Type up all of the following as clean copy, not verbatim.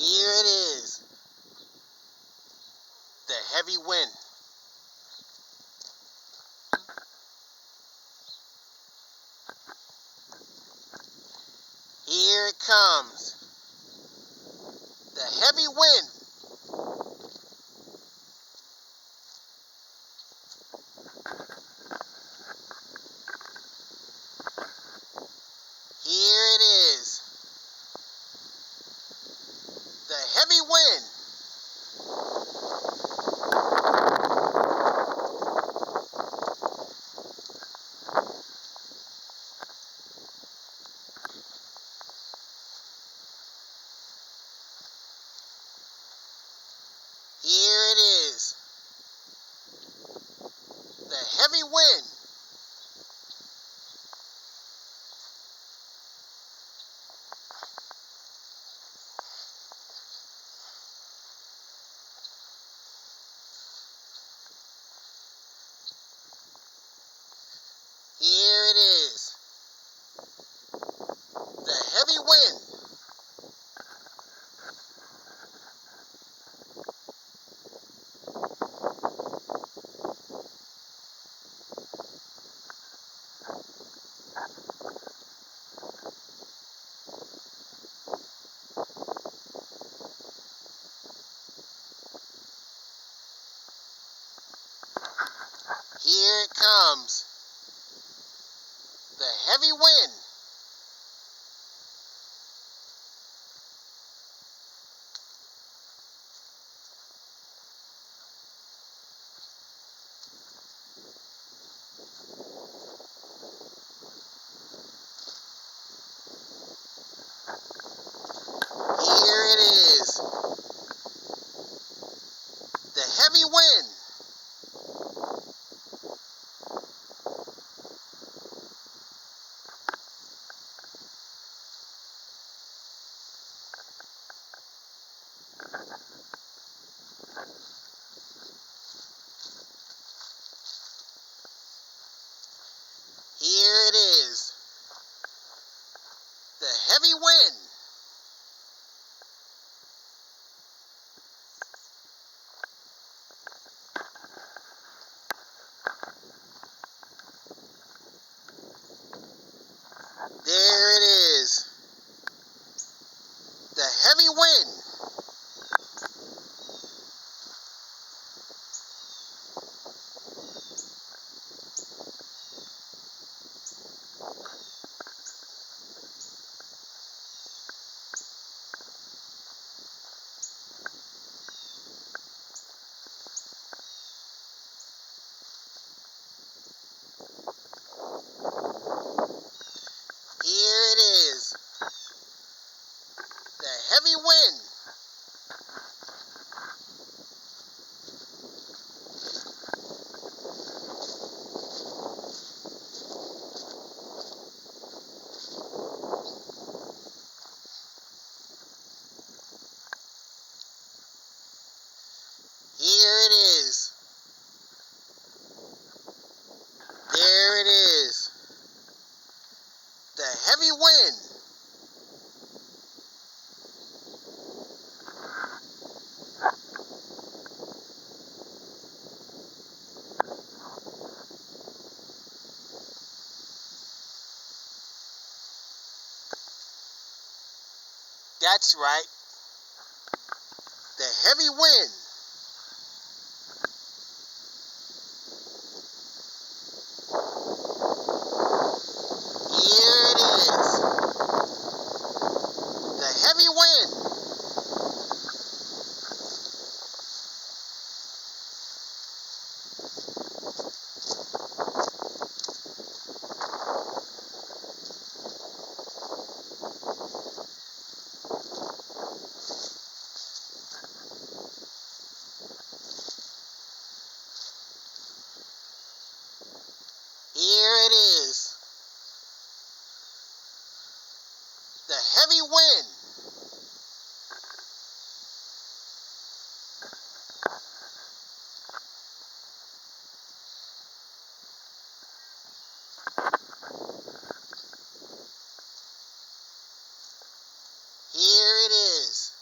Here it is, the heavy wind. Here it comes, the heavy wind. Here it is, the heavy wind. Here it is, the heavy wind. Here it is, the heavy wind. Here it comes, the heavy wind. Here it is, the heavy wind. Here it is, the heavy wind. There it is, the heavy wind. Here it is, the heavy wind. Here it is, there it is, the heavy wind. That's right, the heavy wind. Here it is, the heavy wind. Here it is, the heavy wind. Here it is,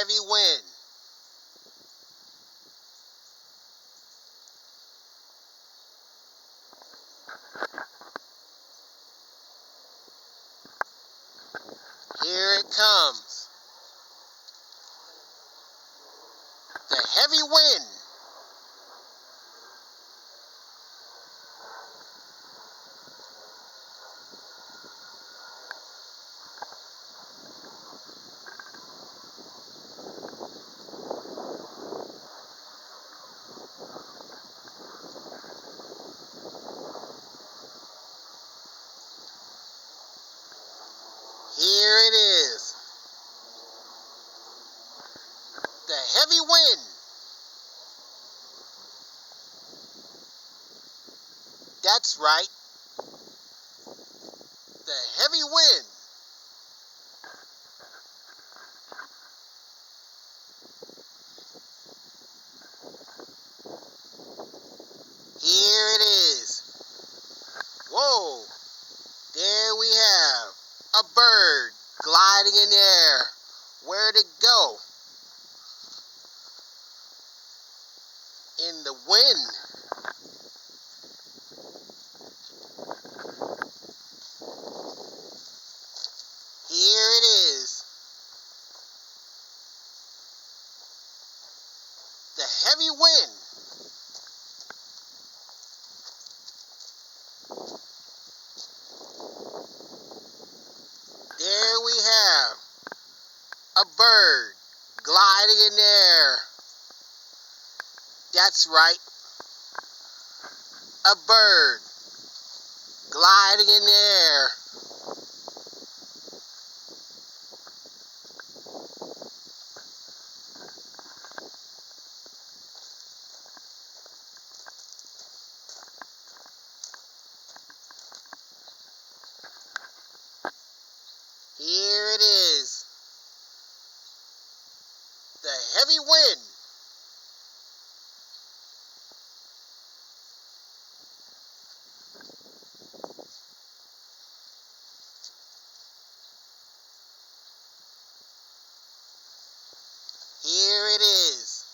heavy wind. Here it comes. The heavy wind. Here it is. The heavy wind. That's right. The heavy wind. Here it is. Whoa. There we have a bird gliding in the air. Where'd it go? In the wind. Here it is. The heavy wind. There we have a bird gliding in the air. That's right. A bird gliding in the air. Here it is. The heavy wind. Here it is.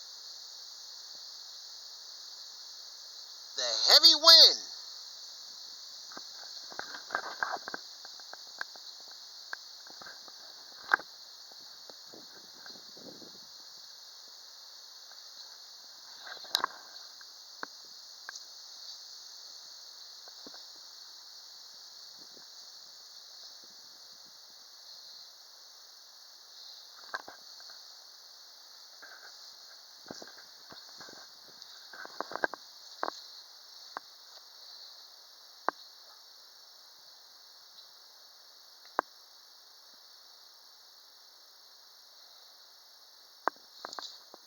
The heavy wind.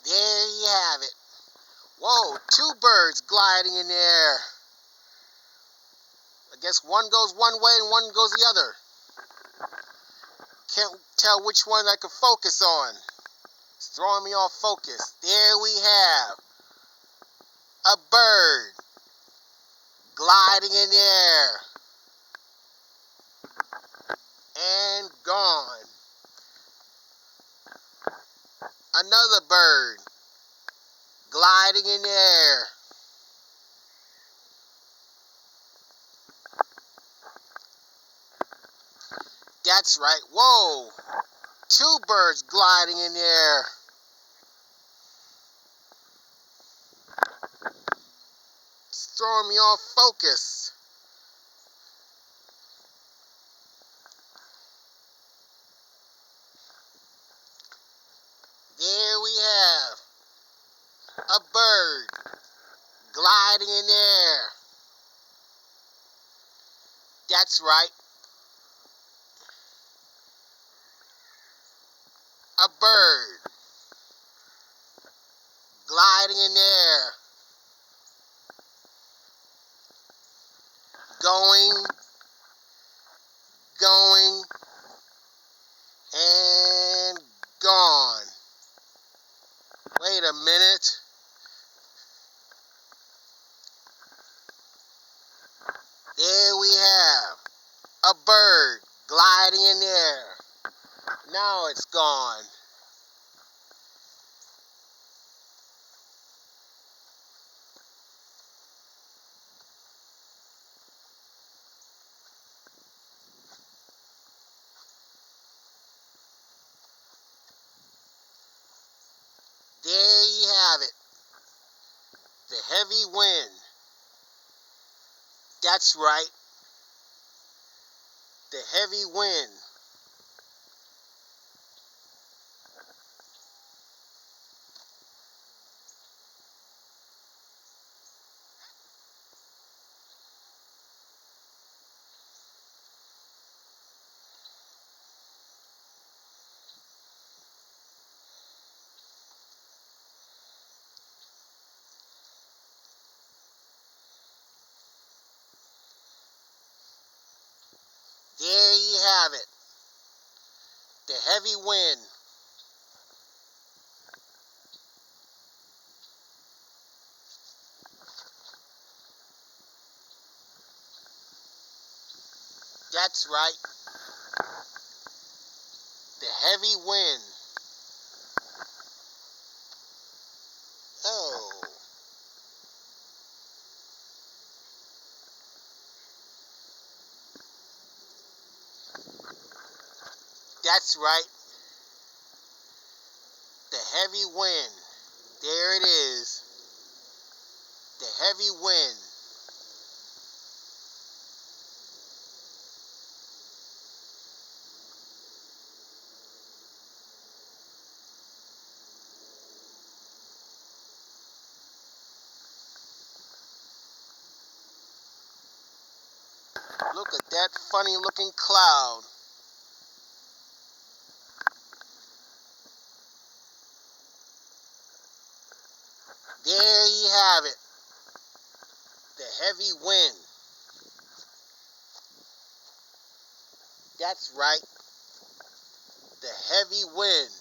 There you have it. Whoa, two birds gliding in the air. I guess one goes one way and one goes the other. Can't tell which one I could focus on. It's throwing me off focus. There we have a bird gliding in the air. And gone. Another bird gliding in the air. That's right. Whoa. Two birds gliding in the air. It's throwing me off focus. There we have a bird gliding in the air. That's right. A bird gliding in the air. Going, going, and gone. Wait a minute. There we have a bird gliding in the air. Now it's gone. There you have it. The heavy wind. That's right. The heavy wind. There you have it. The heavy wind. That's right. The heavy wind. Oh. That's right. The heavy wind. There it is. The heavy wind. Look at that funny looking cloud. There you have it. The heavy wind. That's right. The heavy wind.